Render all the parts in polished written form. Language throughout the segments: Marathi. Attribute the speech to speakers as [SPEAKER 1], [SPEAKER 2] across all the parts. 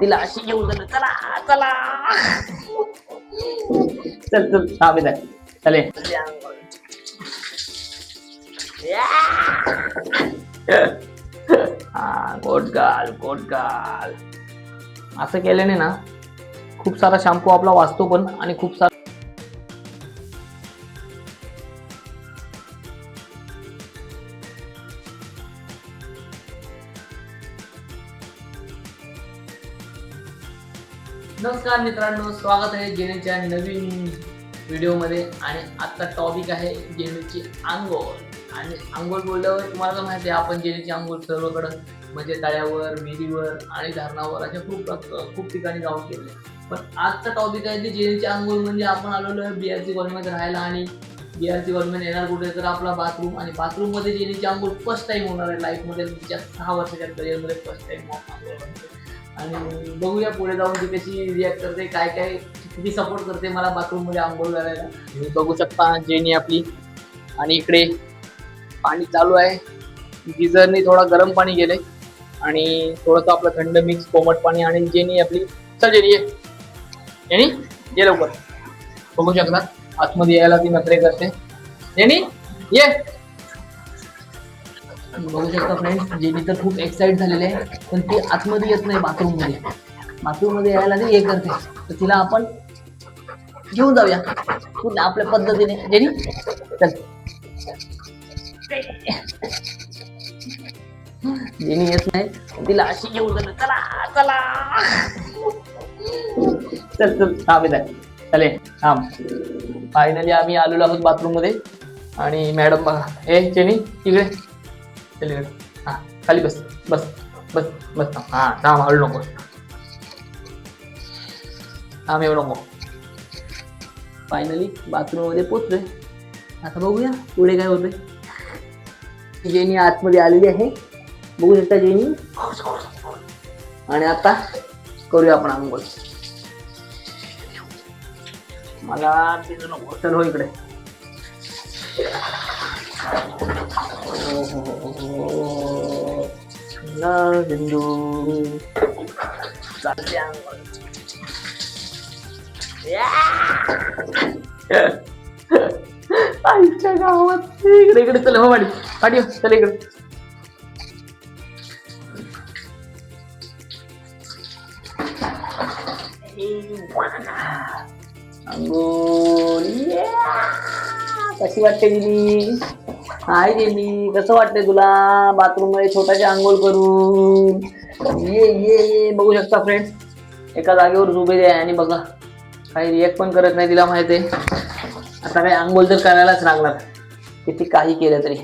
[SPEAKER 1] तिला अशी घेऊन जाणं. चला चला चल चल हा बेटा चले. हा गोटगाल गोटगाल. असं केल्याने ना खूप सारा शॅम्पू आपला वाचतो पण आणि खूप सारा नमस्कार मित्रांनो, स्वागत आहे जेनीच्या नवीन व्हिडिओमध्ये. आणि आजचा टॉपिक आहे जेनीची आंघोळ. आणि आंघोळ बोलल्यावर तुम्हाला तर माहिती आहे आपण जेनीची आंघोळ सर्वकडं म्हणजे तळ्यावर, विहिरीवर आणि धरणावर अशा खूप ठिकाणी जाऊन केले. पण आजचा टॉपिक आहे की जेनीची आंघोळ म्हणजे आपण आलेलो आहे BRC कॉलनीमध्ये राहायला. आणि BRC कॉलनीमध्ये येणार कुठे तर आपला बाथरूम. आणि बाथरूममध्ये जेनीची आंघोळ फर्स्ट टाइम होणार आहे लाईफमध्ये. तिच्या 6 वर्षाच्या करिअरमध्ये फर्स्ट टाइम आंघोळ. आणि बघूया पुढे जाऊन ती कशी रिॲक्ट करते, काय काय किती सपोर्ट करते मला बाथरूम मध्ये आंघोळ करायला. तुम्ही बघू शकता जेनी आपली. आणि इकडे पाणी चालू आहे. गिझरने थोडा गरम पाणी गेलंय आणि थोडंसं आपलं थंड मिक्स कोमट पाणी. आणि जेनी आपली, चल जेनी ये, जेनी ये लवकर. बघू शकता आतमध्ये यायला ती नखरे करते. जेनी ये. बघू शकता फ्रेंड्स, जेनी तर खूप एक्साइट झालेले आहे पण ती आतमध्ये येत नाही. बाथरूम मध्ये यायला ती हे करते. तर तिला आपण घेऊन जाऊया पुन्हा आपल्या पद्धतीने. जेनी चल. जेनी येत नाही, तिला अशी घेऊन जाणं. चला चला चल चल हा बेटा चले थांब. फायनली आम्ही आलेलो आहोत बाथरूम मध्ये. आणि मॅडम बघा, ए जेनी इकडे चल इकडे. हा खाली बस बस बस बस. हा थांब, हळू नको, थांब येऊ नको. फायनली बाथरूम मध्ये पोचलोय. आता बघूया पुढे काय होतंय. जेनी आतमध्ये आलेली आहे, बघू शकता जेनी. आणि आता करूया आपण आंघोळ. मला तिथं नको, चल हो इकडे. सिंधू चालते आंघोळ. आईच्या गावात इकडे इकडे चल. हो पाठी चल इकडे. आंघोळ कशी वाटते जेनी? हाय जेनी, कसं वाटतंय तुला बाथरूम मध्ये छोटाशी आंघोळ करून? ये ये ये. बघू शकता फ्रेंड्स, एका जागेवर उभे आहे आणि बघा काही रिॲक्ट पण करत नाही. तिला माहिती आहे आता काही आंघोळ तर करायलाच लागणार किती काही केलं तरी.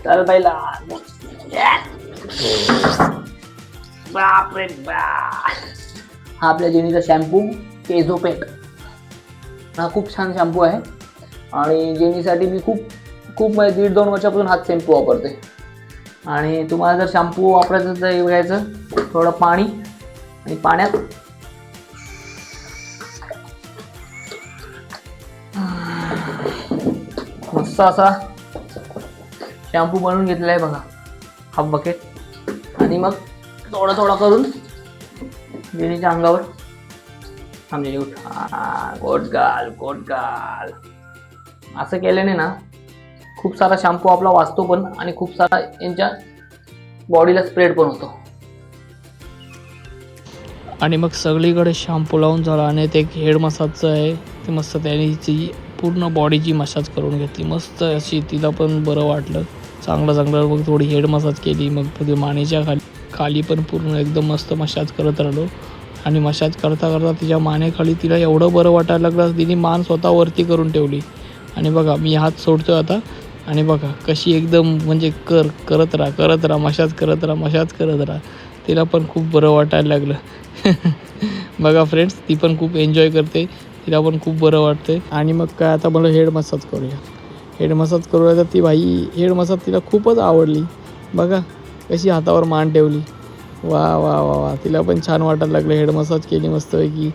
[SPEAKER 1] चल बाईला. बापरे बा. हा आपल्या जेनीचा शॅम्पू केझोपेट. हा खूप छान शॅम्पू आहे. आणि जेनीसाठी मी खूप म्हणजे 1.5-2 वर्षापासून हाच शॅम्पू वापरते. आणि तुम्हाला जर शॅम्पू वापरायचं तर घ्यायचं थोडं पाणी. आणि पाण्यात मस्त असा शॅम्पू बनवून घेतलेला आहे बघा, हाफ बकेट. आणि मग थोडा थोडा करून जेनीच्या अंगावर. थांबले उठ. गोटगाल गोटगाल. असं केल्याने ना खूप सारा शॅम्पू आपला वाचतो पण आणि खूप सारा यांच्या बॉडीला स्प्रेड पण होतो.
[SPEAKER 2] आणि मग सगळीकडे शॅम्पू लावून झाला. आणि ते एक हेड मसाजचं आहे ते मस्त त्याने पूर्ण बॉडीची मसाज करून घेतली मस्त अशी. तिला पण बरं वाटलं चांगलं. मग थोडी हेड मसाज केली. मग मानेच्या खाली पण पूर्ण एकदम मस्त मसाज करत राहिलो. आणि मसाज करता तिच्या मानेखाली तिला एवढं बरं वाटायला लागलं, तिने मान स्वतः वरती करून ठेवली. आणि बघा मी हात सोडतोय आता. आणि बघा कशी एकदम म्हणजे करत राहा मसाज करत राहा. तिला पण खूप बरं वाटायला लागलं. बघा फ्रेंड्स, ती पण खूप एन्जॉय करते, तिला पण खूप बरं वाटते. आणि मग काय आता मला हेड मसाज करूया तर ती हेड मसाज तिला खूपच आवडली. बघा कशी हातावर मान ठेवली. वा वा वा वा. तिला पण छान वाटायला लागलं. हेड मसाज केली मस्तपैकी.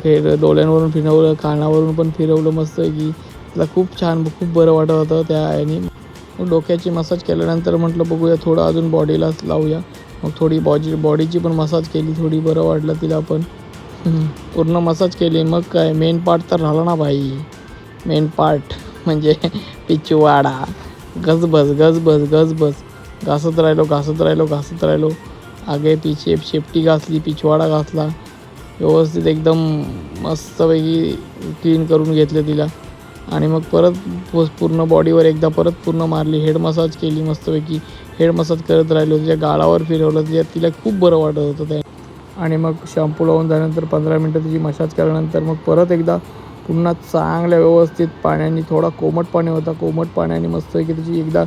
[SPEAKER 2] हेड डोळ्यांवरून फिरवलं, कानावरून पण फिरवलं मस्तपैकी. तिला खूप बरं वाटत होतं त्या याने. डोक्याची मसाज केल्यानंतर म्हटलं बघूया थोडं अजून बॉडीला लावूया. मग थोडी बॉडीची पण मसाज केली, थोडी बरं वाटलं तिला पण. पूर्ण मसाज केली. मग काय मेन पार्ट तर राहिला ना भाई. मेन पार्ट म्हणजे पिचवाडा. गजबज घासत राहिलो. आगे पिछे शेपटी घासली, पिछवाडा घासला, व्यवस्थित एकदम मस्तपैकी क्लीन करून घेतलं तिला. आणि मग परत पूर्ण बॉडीवर एकदा परत पूर्ण मारली, हेड मसाज केली मस्तपैकी. हेड मसाज करत राहिलो, तिच्या गालावर फिरवलं, तिला खूप बरं वाटत होतं ते. आणि मग शॅम्पू लावून झाल्यानंतर 15 मिनटं तिची मसाज केल्यानंतर मग परत एकदा पुन्हा चांगल्या व्यवस्थित पाण्याने, थोडा कोमट पाणी होता, कोमट पाण्याने मस्तपैकी तिची एकदा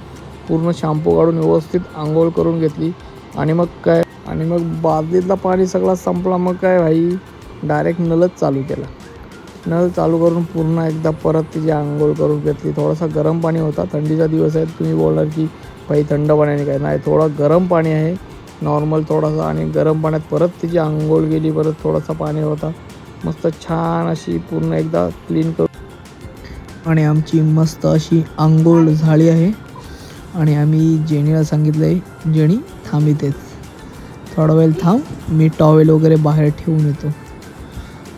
[SPEAKER 2] पूर्ण शॅम्पू काढून व्यवस्थित आंघोळ करून घेतली. आणि मग बादलीतला पाणी सगळा संपला. मग काय भाई डायरेक्ट नळच चालू केला. नळ चालू करून पूर्ण एकदा परत तिची आंघोळ करून घेतली. थोडासा गरम पाणी होता, थंडीचा दिवस आहे. तुम्ही बोलाल की भाई थंड पाण्याने काय, नाही, थोडा गरम पाणी आहे नॉर्मल थोडासा. आणि गरम पाण्यात परत तिची आंघोळ गेली. परत थोडासा पाणी होता, मस्त छान अशी पूर्ण एकदा क्लीन करून. आणि आमची मस्त अशी आंघोळ झाली आहे. आणि आम्ही जेनीला सांगितलं आहे, जेनी थांब इथेच, थोडा वेळ थांब, मी टॉवेल वगैरे बाहेर ठेवून येतो.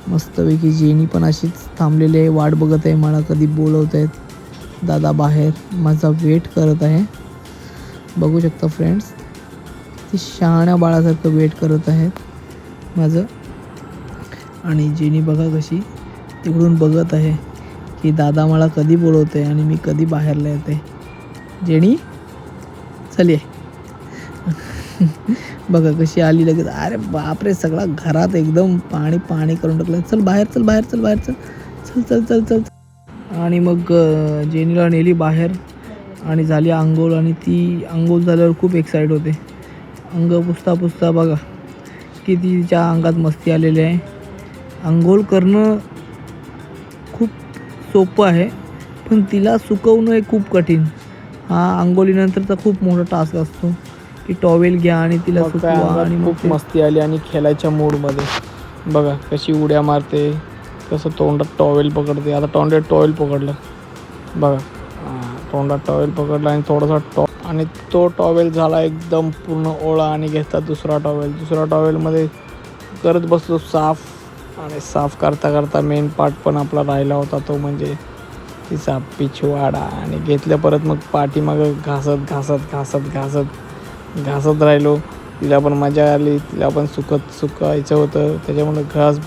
[SPEAKER 2] मस्तपैकी जेनी पण अशीच थांबलेली आहे, वाट बघत आहे, मला कधी बोलवत आहेत दादा बाहेर, माझा वेट करत आहे. बघू शकता फ्रेंड्स, ती शहाण्या बाळासारखं वेट करत आहेत माझं. आणि जेनी बघा कशी तिकडून बघत आहे की दादा मला कधी बोलवते आणि मी कधी बाहेरला येते. जेनी चल ये. बघा कशी आली लगेच. अरे बापरे, सगळा घरात एकदम पाणी करून टाकलं. चल बाहेर चल. आणि मग जेनीला नेली बाहेर आणि झाली आंघोळ. आणि ती आंघोळ झाल्यावर खूप एक्साइट होते. अंग पुसता बघा किती तिच्या अंगात मस्ती आलेली आहे. आंघोळ करणं खूप सोपं आहे, पण तिला सुकवणं हे खूप कठीण. हा आंघोळीनंतरचा खूप मोठा टास्क असतो की टॉवेल घ्या आणि तिला सुकवा. आणि खूप मस्ती आली आणि खेळायच्या मूडमध्ये. बघा कशी उड्या मारते, कसं तोंडात टॉवेल पकडते. आता तोंडात टॉवेल पकडलं बघा, तोंडात टॉवेल पकडला आणि थोडासा आणि तो टॉवेल झाला एकदम पूर्ण ओळा. आणि घेतला दुसरा टॉवेलमध्ये करत बसलो साफ. आणि साफ करता मेन पार्ट पण आपला राहिला होता, तो म्हणजे तिचा पिछवाडा. आणि घेतलं परत मग पाठीमागं घासत राहिलो. तिला पण मजा आली, तिला पण सुकायचं होतं, त्याच्यामुळे घास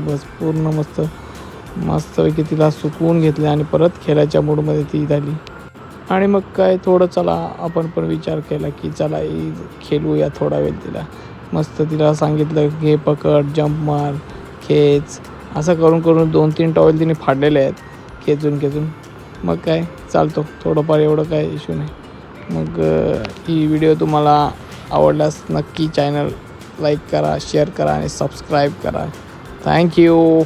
[SPEAKER 2] बस पूर्ण मस्तपैकी तिला सुकवून घेतले. आणि परत खेळायच्या मूडमध्ये ती झाली. आणि मग काय थोडं चला आपण पण विचार केला की चला खेळूया थोडा वेळ. तिला सांगितलं घे, पकड, जंप मार, खेच, असं करून 2-3 टॉवेल तिने फाडलेले आहेत खेचून. मग काय चालतो थोडंफार, एवढं काय इश्यू नाही. मग ही व्हिडिओ तुम्हाला आवडल्यास नक्की चॅनल लाईक करा, शेअर करा आणि सबस्क्राईब करा. थँक्यू.